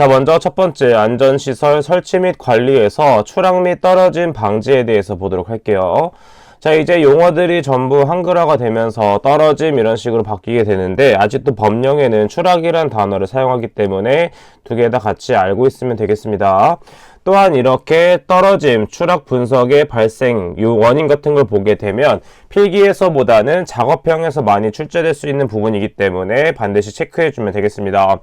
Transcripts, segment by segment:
자, 먼저 첫 번째 안전시설 설치 및 관리에서 추락 및 떨어짐 방지에 대해서 보도록 할게요. 자, 이제 용어들이 전부 한글화가 되면서 떨어짐 이런 식으로 바뀌게 되는데 아직도 법령에는 추락이란 단어를 사용하기 때문에 두 개 다 같이 알고 있으면 되겠습니다. 또한 이렇게 떨어짐, 추락 분석의 발생, 원인 같은 걸 보게 되면 필기에서보다는 작업형에서 많이 출제될 수 있는 부분이기 때문에 반드시 체크해주면 되겠습니다.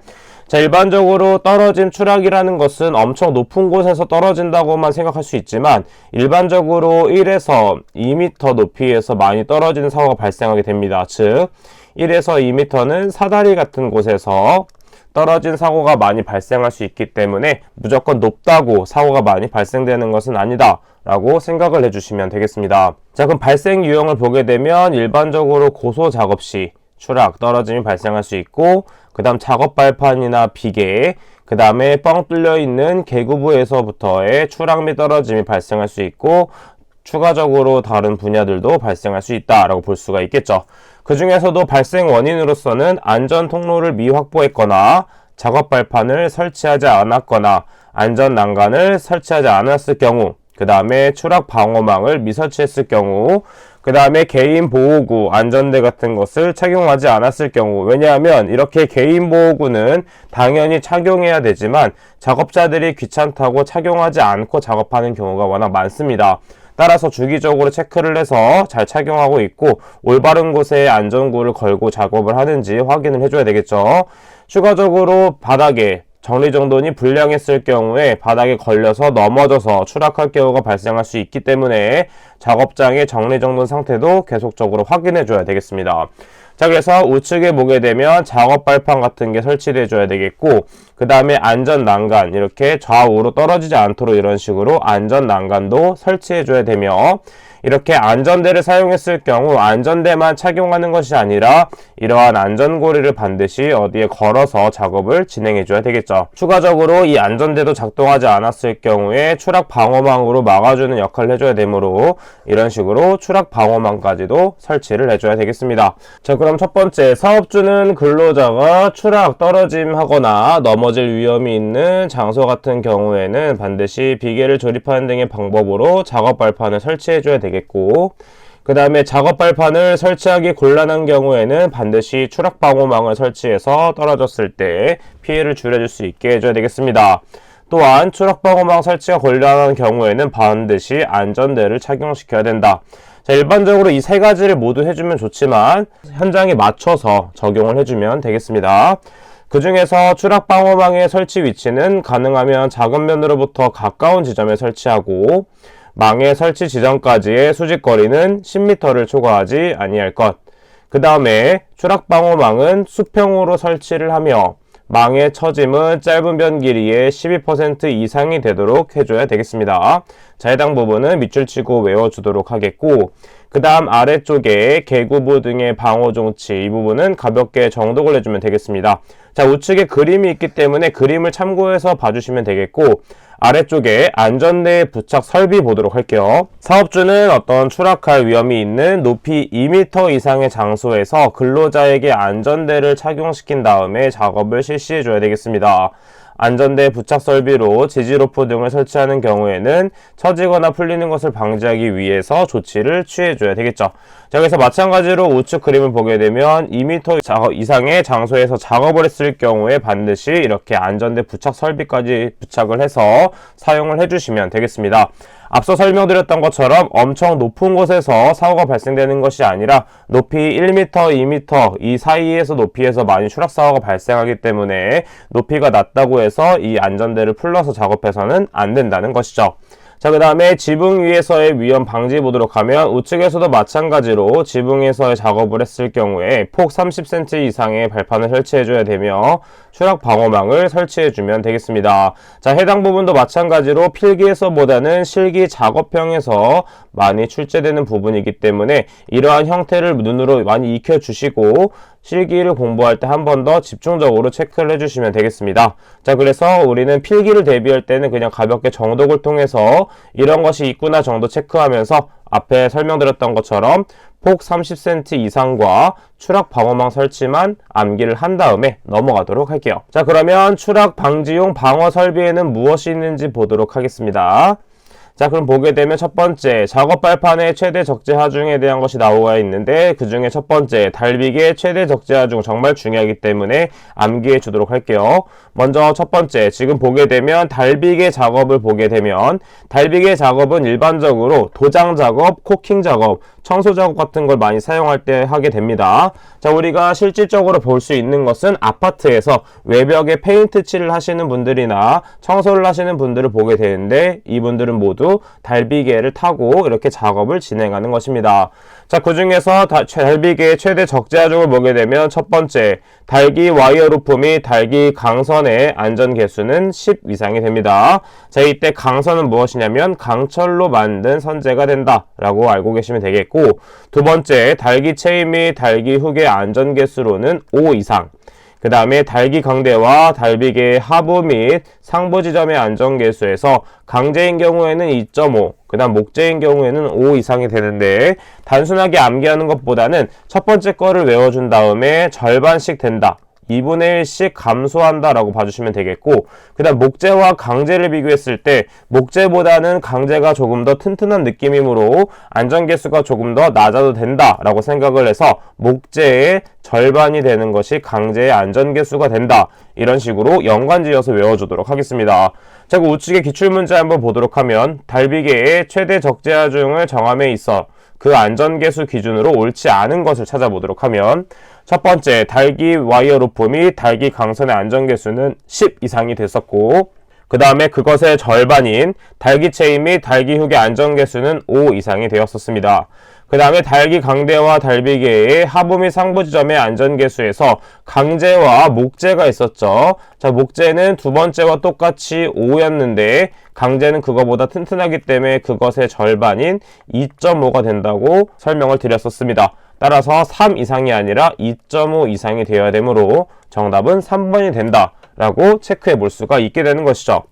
자, 일반적으로 떨어짐, 추락이라는 것은 엄청 높은 곳에서 떨어진다고만 생각할 수 있지만 일반적으로 1에서 2m 높이에서 많이 떨어지는 사고가 발생하게 됩니다. 즉, 1에서 2m는 사다리 같은 곳에서 떨어진 사고가 많이 발생할 수 있기 때문에 무조건 높다고 사고가 많이 발생되는 것은 아니다 라고 생각을 해주시면 되겠습니다. 자, 그럼 발생 유형을 보게 되면 일반적으로 고소 작업 시 추락, 떨어짐이 발생할 수 있고 그 다음 작업 발판이나 비계, 그 다음에 뻥 뚫려 있는 계구부에서부터의 추락 및 떨어짐이 발생할 수 있고 추가적으로 다른 분야들도 발생할 수 있다라고 볼 수가 있겠죠. 그 중에서도 발생 원인으로서는 안전 통로를 미확보했거나 작업 발판을 설치하지 않았거나 안전 난간을 설치하지 않았을 경우, 그 다음에 추락 방어망을 미설치했을 경우, 그 다음에 개인 보호구, 안전대 같은 것을 착용하지 않았을 경우. 왜냐하면 이렇게 개인 보호구는 당연히 착용해야 되지만 작업자들이 귀찮다고 착용하지 않고 작업하는 경우가 워낙 많습니다. 따라서 주기적으로 체크를 해서 잘 착용하고 있고 올바른 곳에 안전구를 걸고 작업을 하는지 확인을 해줘야 되겠죠. 추가적으로 바닥에 정리정돈이 불량했을 경우에 바닥에 걸려서 넘어져서 추락할 경우가 발생할 수 있기 때문에 작업장의 정리정돈 상태도 계속적으로 확인해 줘야 되겠습니다. 자, 그래서 우측에 보게 되면 작업 발판 같은 게 설치돼 줘야 되겠고 그 다음에 안전 난간, 이렇게 좌우로 떨어지지 않도록 이런 식으로 안전 난간도 설치해 줘야 되며 이렇게 안전대를 사용했을 경우 안전대만 착용하는 것이 아니라 이러한 안전고리를 반드시 어디에 걸어서 작업을 진행해 줘야 되겠죠. 추가적으로 이 안전대도 작동하지 않았을 경우에 추락 방어망으로 막아주는 역할을 해줘야 되므로 이런 식으로 추락 방어망까지도 설치를 해줘야 되겠습니다. 자, 그럼 첫 번째, 사업주는 근로자가 추락, 떨어짐 하거나 넘어질 위험이 있는 장소 같은 경우에는 반드시 비계를 조립하는 등의 방법으로 작업 발판을 설치해 줘야 되겠고 그 다음에 작업 발판을 설치하기 곤란한 경우에는 반드시 추락 방호망을 설치해서 떨어졌을 때 피해를 줄여줄 수 있게 해줘야 되겠습니다. 또한 추락 방호망 설치가 곤란한 경우에는 반드시 안전대를 착용시켜야 된다. 자, 일반적으로 이 세 가지를 모두 해주면 좋지만 현장에 맞춰서 적용을 해주면 되겠습니다. 그 중에서 추락 방호망의 설치 위치는 가능하면 작은 면으로부터 가까운 지점에 설치하고 망의 설치 지점까지의 수직거리는 10m를 초과하지 아니할 것. 그 다음에 추락 방호망은 수평으로 설치를 하며 망의 처짐은 짧은 변 길이의 12% 이상이 되도록 해줘야 되겠습니다. 자, 해당 부분은 밑줄 치고 외워주도록 하겠고 그 다음 아래쪽에 계구부 등의 방호 종치, 이 부분은 가볍게 정독을 해주면 되겠습니다. 자, 우측에 그림이 있기 때문에 그림을 참고해서 봐주시면 되겠고 아래쪽에 안전대 부착 설비 보도록 할게요. 사업주는 어떤 추락할 위험이 있는 높이 2m 이상의 장소에서 근로자에게 안전대를 착용시킨 다음에 작업을 실시해 줘야 되겠습니다. 안전대 부착 설비로 지지로프 등을 설치하는 경우에는 처지거나 풀리는 것을 방지하기 위해서 조치를 취해줘야 되겠죠. 자, 그래서 마찬가지로 우측 그림을 보게 되면 2m 이상의 장소에서 작업을 했을 경우에 반드시 이렇게 안전대 부착 설비까지 부착을 해서 사용을 해주시면 되겠습니다. 앞서 설명드렸던 것처럼 엄청 높은 곳에서 사고가 발생되는 것이 아니라 높이 1m, 2m 이 사이에서 높이에서 많이 추락사고가 발생하기 때문에 높이가 낮다고 해서 이 안전대를 풀러서 작업해서는 안 된다는 것이죠. 자, 그 다음에 지붕 위에서의 위험 방지 보도록 하면 우측에서도 마찬가지로 지붕에서의 작업을 했을 경우에 폭 30cm 이상의 발판을 설치해줘야 되며 추락 방어망을 설치해주면 되겠습니다. 자, 해당 부분도 마찬가지로 필기에서보다는 실기 작업형에서 많이 출제되는 부분이기 때문에 이러한 형태를 눈으로 많이 익혀주시고 실기를 공부할 때 한 번 더 집중적으로 체크를 해주시면 되겠습니다. 자, 그래서 우리는 필기를 대비할 때는 그냥 가볍게 정독을 통해서 이런 것이 있구나 정도 체크하면서 앞에 설명드렸던 것처럼 폭 30cm 이상과 추락 방어망 설치만 암기를 한 다음에 넘어가도록 할게요. 자, 그러면 추락 방지용 방어 설비에는 무엇이 있는지 보도록 하겠습니다. 자, 그럼 보게 되면 첫 번째, 작업 발판의 최대 적재 하중에 대한 것이 나오고 있는데 그 중에 첫 번째, 달비기의 최대 적재 하중 정말 중요하기 때문에 암기해 주도록 할게요. 먼저 첫 번째, 지금 보게 되면 달비기 작업을 보게 되면 달비기 작업은 일반적으로 도장 작업, 코킹 작업, 청소 작업 같은 걸 많이 사용할 때 하게 됩니다. 자, 우리가 실질적으로 볼 수 있는 것은 아파트에서 외벽에 페인트 칠을 하시는 분들이나 청소를 하시는 분들을 보게 되는데 이분들은 모두 달비기를 타고 이렇게 작업을 진행하는 것입니다. 자, 그 중에서 달비기의 최대 적재 하중을 보게 되면 첫 번째, 달기 와이어 루프 및 달기 강선의 안전 개수는 10 이상이 됩니다. 자, 이때 강선은 무엇이냐면 강철로 만든 선재가 된다라고 알고 계시면 되겠고, 두 번째, 달기 체인 및 달기 훅의 안전 개수로는 5 이상. 그 다음에 달기 강대와 달비기의 하부 및 상부 지점의 안전 개수에서 강제인 경우에는 2.5, 그 다음 목재인 경우에는 5 이상이 되는데 단순하게 암기하는 것보다는 첫 번째 거를 외워준 다음에 절반씩 된다, 2분의 1씩 감소한다 라고 봐주시면 되겠고, 그 다음 목재와 강재를 비교했을 때 목재보다는 강재가 조금 더 튼튼한 느낌이므로 안전계수가 조금 더 낮아도 된다 라고 생각을 해서 목재의 절반이 되는 것이 강재의 안전계수가 된다, 이런 식으로 연관지어서 외워주도록 하겠습니다. 자, 그 우측의 기출문제 한번 보도록 하면 달비기의 최대 적재 하중을 정함에 있어 그 안전계수 기준으로 옳지 않은 것을 찾아보도록 하면 첫 번째, 달기 와이어 루프 및 달기 강선의 안전계수는 10 이상이 됐었고, 그 다음에 그것의 절반인 달기 체인 및 달기 훅의 안전계수는 5 이상이 되었었습니다. 그 다음에 달기 강대와 달비기의 하부 및 상부 지점의 안전계수에서 강재와 목재가 있었죠. 자, 목재는 두 번째와 똑같이 5였는데 강재는 그거보다 튼튼하기 때문에 그것의 절반인 2.5가 된다고 설명을 드렸었습니다. 따라서 3 이상이 아니라 2.5 이상이 되어야 되므로 정답은 3번이 된다라고 체크해 볼 수가 있게 되는 것이죠.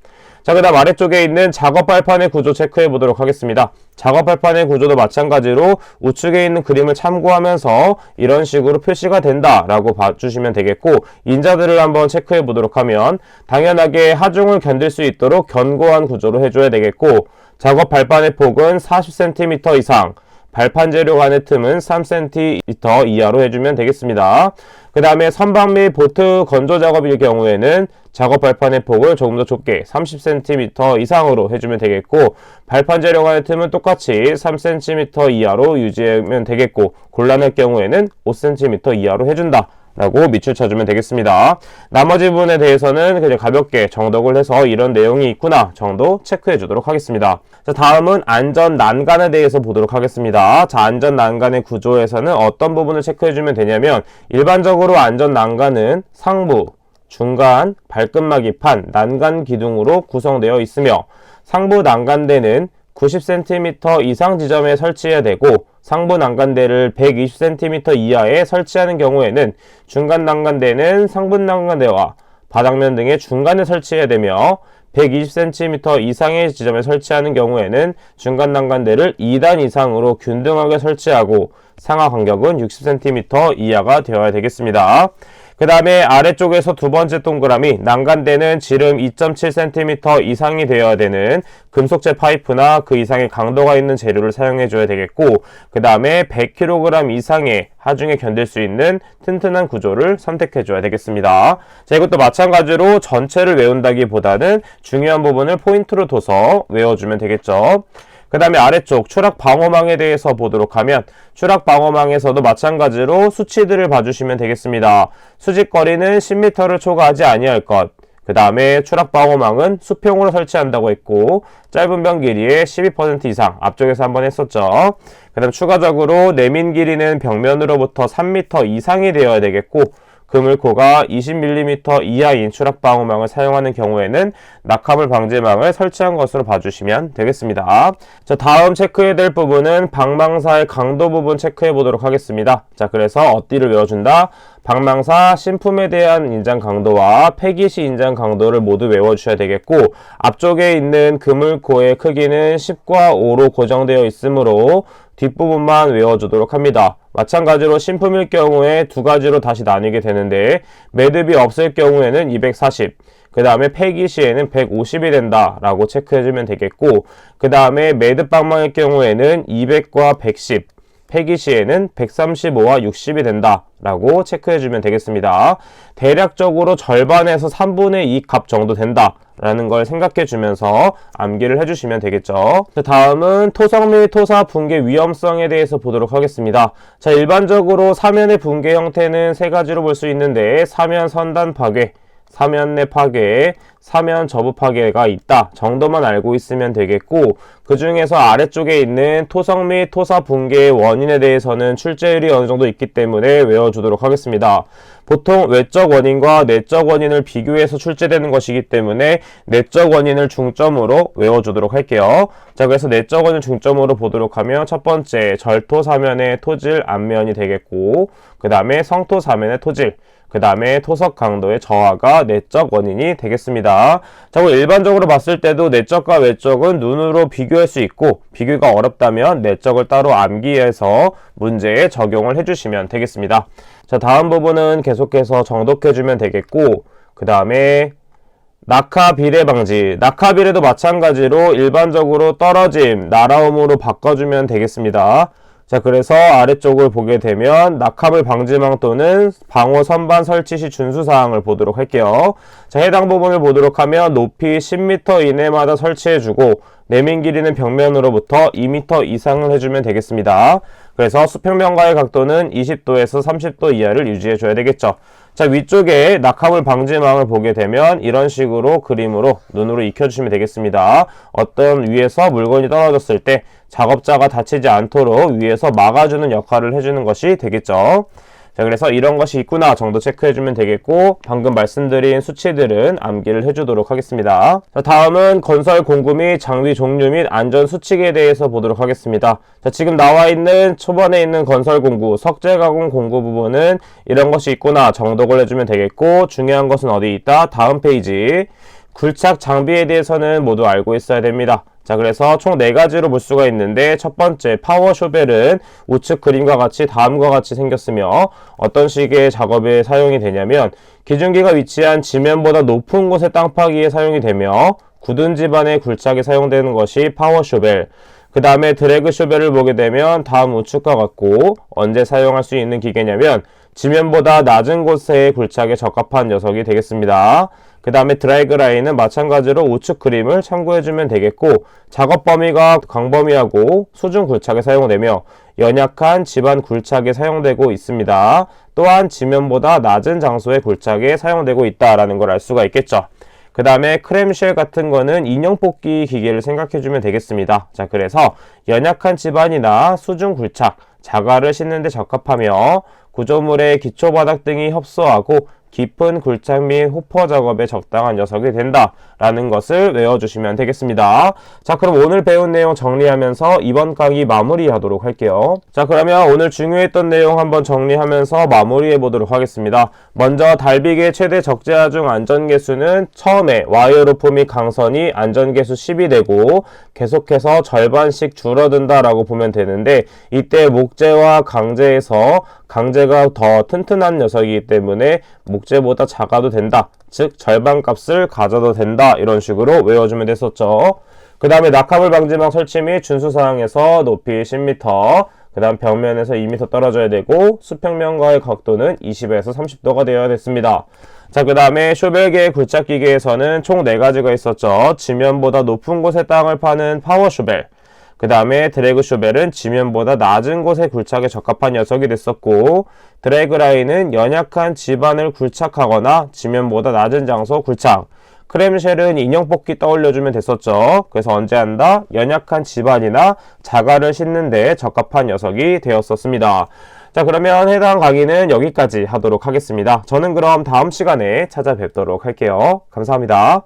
자, 그 다음 아래쪽에 있는 작업 발판의 구조 체크해 보도록 하겠습니다. 작업 발판의 구조도 마찬가지로 우측에 있는 그림을 참고하면서 이런 식으로 표시가 된다라고 봐주시면 되겠고, 인자들을 한번 체크해 보도록 하면 당연하게 하중을 견딜 수 있도록 견고한 구조로 해줘야 되겠고, 작업 발판의 폭은 40cm 이상, 발판 재료 간의 틈은 3cm 이하로 해주면 되겠습니다. 그 다음에 선박 및 보트 건조 작업일 경우에는 작업 발판의 폭을 조금 더 좁게 30cm 이상으로 해주면 되겠고, 발판 재료 간의 틈은 똑같이 3cm 이하로 유지하면 되겠고, 곤란할 경우에는 5cm 이하로 해준다 라고 밑줄 쳐주면 되겠습니다. 나머지 부분에 대해서는 그냥 가볍게 정독을 해서 이런 내용이 있구나 정도 체크해 주도록 하겠습니다. 자, 다음은 안전 난간에 대해서 보도록 하겠습니다. 자, 안전 난간의 구조에서는 어떤 부분을 체크해 주면 되냐면, 일반적으로 안전 난간은 상부, 중간, 발끝막이판, 난간 기둥으로 구성되어 있으며 상부 난간대는 90cm 이상 지점에 설치해야 되고, 상부 난간대를 120cm 이하에 설치하는 경우에는 중간 난간대는 상부 난간대와 바닥면 등의 중간에 설치해야 되며, 120cm 이상의 지점에 설치하는 경우에는 중간 난간대를 2단 이상으로 균등하게 설치하고 상하 간격은 60cm 이하가 되어야 되겠습니다. 그 다음에 아래쪽에서 두 번째 동그라미, 난간대는 지름 2.7cm 이상이 되어야 되는 금속재 파이프나 그 이상의 강도가 있는 재료를 사용해 줘야 되겠고, 그 다음에 100kg 이상의 하중에 견딜 수 있는 튼튼한 구조를 선택해 줘야 되겠습니다. 자, 이것도 마찬가지로 전체를 외운다기보다는 중요한 부분을 포인트로 둬서 외워주면 되겠죠. 그 다음에 아래쪽 추락 방어망에 대해서 보도록 하면, 추락 방어망에서도 마찬가지로 수치들을 봐주시면 되겠습니다. 수직거리는 10m를 초과하지 아니할 것, 그 다음에 추락 방어망은 수평으로 설치한다고 했고, 짧은 변 길이의 12% 이상, 앞쪽에서 한번 했었죠. 그 다음 추가적으로 내민 길이는 벽면으로부터 3m 이상이 되어야 되겠고, 그물코가 20mm 이하인 추락방호망을 사용하는 경우에는 낙하물 방지망을 설치한 것으로 봐주시면 되겠습니다. 자, 다음 체크해야 될 부분은 방망사의 강도 부분 체크해 보도록 하겠습니다. 자, 그래서 어띠를 외워준다. 방망사 신품에 대한 인장 강도와 폐기시 인장 강도를 모두 외워주셔야 되겠고, 앞쪽에 있는 그물코의 크기는 10과 5로 고정되어 있으므로 뒷부분만 외워주도록 합니다. 마찬가지로 신품일 경우에 두 가지로 다시 나뉘게 되는데, 매듭이 없을 경우에는 240, 그 다음에 폐기 시에는 150이 된다 라고 체크해주면 되겠고, 그 다음에 매듭 방망일 경우에는 200과 110, 폐기 시에는 135와 60이 된다 라고 체크해주면 되겠습니다. 대략적으로 절반에서 3분의 2 값 정도 된다 라는 걸 생각해 주면서 암기를 해주시면 되겠죠. 자, 다음은 토성 및 토사 붕괴 위험성에 대해서 보도록 하겠습니다. 자, 일반적으로 사면의 붕괴 형태는 세 가지로 볼 수 있는데, 사면 선단 파괴, 사면 내 파괴, 사면 저부 파괴가 있다 정도만 알고 있으면 되겠고, 그 중에서 아래쪽에 있는 토성 및 토사 붕괴의 원인에 대해서는 출제율이 어느 정도 있기 때문에 외워주도록 하겠습니다. 보통 외적 원인과 내적 원인을 비교해서 출제되는 것이기 때문에 내적 원인을 중점으로 외워주도록 할게요. 자, 그래서 내적 원인 중점으로 보도록 하면 첫 번째 절토 사면의 토질 앞면이 되겠고, 그 다음에 성토 사면의 토질, 그 다음에 토석 강도의 저하가 내적 원인이 되겠습니다. 자, 일반적으로 봤을 때도 내적과 외적은 눈으로 비교할 수 있고, 비교가 어렵다면 내적을 따로 암기해서 문제에 적용을 해주시면 되겠습니다. 자, 다음 부분은 계속해서 정독해주면 되겠고, 그 다음에 낙하 비례 방지, 낙하 비례도 마찬가지로 일반적으로 떨어짐, 날아옴으로 바꿔주면 되겠습니다. 자, 그래서 아래쪽을 보게 되면 낙하물 방지망 또는 방호 선반 설치 시 준수사항을 보도록 할게요. 자, 해당 부분을 보도록 하면 높이 10m 이내마다 설치해주고, 내민 길이는 벽면으로부터 2m 이상을 해주면 되겠습니다. 그래서 수평면과의 각도는 20도에서 30도 이하를 유지해줘야 되겠죠. 자, 위쪽에 낙하물 방지망을 보게 되면 이런 식으로 그림으로 눈으로 익혀주시면 되겠습니다. 어떤 위에서 물건이 떨어졌을 때 작업자가 다치지 않도록 위에서 막아주는 역할을 해주는 것이 되겠죠. 자, 그래서 이런 것이 있구나 정도 체크해주면 되겠고, 방금 말씀드린 수치들은 암기를 해주도록 하겠습니다. 자, 다음은 건설 공구 및 장비 종류 및 안전 수칙에 대해서 보도록 하겠습니다. 자, 지금 나와 있는 초반에 있는 건설 공구, 석재 가공 공구 부분은 이런 것이 있구나 정독을 해주면 되겠고, 중요한 것은 어디 있다? 다음 페이지. 굴착 장비에 대해서는 모두 알고 있어야 됩니다. 자, 그래서 총 4가지로 볼 수가 있는데, 첫 번째 파워 쇼벨은 우측 그림과 같이 다음과 같이 생겼으며, 어떤 식의 작업에 사용이 되냐면 기중기가 위치한 지면보다 높은 곳의 땅 파기에 사용이 되며, 굳은 지반의 굴착에 사용되는 것이 파워 쇼벨. 그 다음에 드래그 쇼벨을 보게 되면 다음 우측과 같고, 언제 사용할 수 있는 기계냐면 지면보다 낮은 곳의 굴착에 적합한 녀석이 되겠습니다. 그 다음에 드래그 라인은 마찬가지로 우측 그림을 참고해주면 되겠고, 작업 범위가 광범위하고 수중 굴착에 사용되며 연약한 지반 굴착에 사용되고 있습니다. 또한 지면보다 낮은 장소의 굴착에 사용되고 있다는 걸 알 수가 있겠죠. 그 다음에 크램쉘 같은 거는 인형 뽑기 기계를 생각해주면 되겠습니다. 자, 그래서 연약한 지반이나 수중 굴착, 자갈을 싣는 데 적합하며 구조물의 기초 바닥 등이 협소하고 깊은 굴착 및 호퍼 작업에 적당한 녀석이 된다라는 것을 외워주시면 되겠습니다. 자, 그럼 오늘 배운 내용 정리하면서 이번 강의 마무리하도록 할게요. 자, 그러면 오늘 중요했던 내용 한번 정리하면서 마무리해 보도록 하겠습니다. 먼저 달비계 최대 적재하중 안전계수는 처음에 와이어루프 및 강선이 안전계수 10이 되고 계속해서 절반씩 줄어든다라고 보면 되는데, 이때 목재와 강재에서 강재가 더 튼튼한 녀석이기 때문에 목재보다 작아도 된다, 즉 절반값을 가져도 된다, 이런 식으로 외워주면 됐었죠. 그 다음에 낙하물 방지망 설치 및 준수사항에서 높이 10m, 그 다음 벽면에서 2m 떨어져야 되고 수평면과의 각도는 20에서 30도가 되어야 됐습니다. 자, 그 다음에 쇼벨계의 굴착기계에서는 총 4가지가 있었죠. 지면보다 높은 곳에 땅을 파는 파워 쇼벨, 그 다음에 드래그 쇼벨은 지면보다 낮은 곳의 굴착에 적합한 녀석이 됐었고, 드래그 라인은 연약한 지반을 굴착하거나 지면보다 낮은 장소 굴착, 크램쉘은 인형 뽑기 떠올려주면 됐었죠. 그래서 언제 한다? 연약한 지반이나 자갈을 싣는 데 적합한 녀석이 되었었습니다. 자, 그러면 해당 강의는 여기까지 하도록 하겠습니다. 저는 그럼 다음 시간에 찾아뵙도록 할게요. 감사합니다.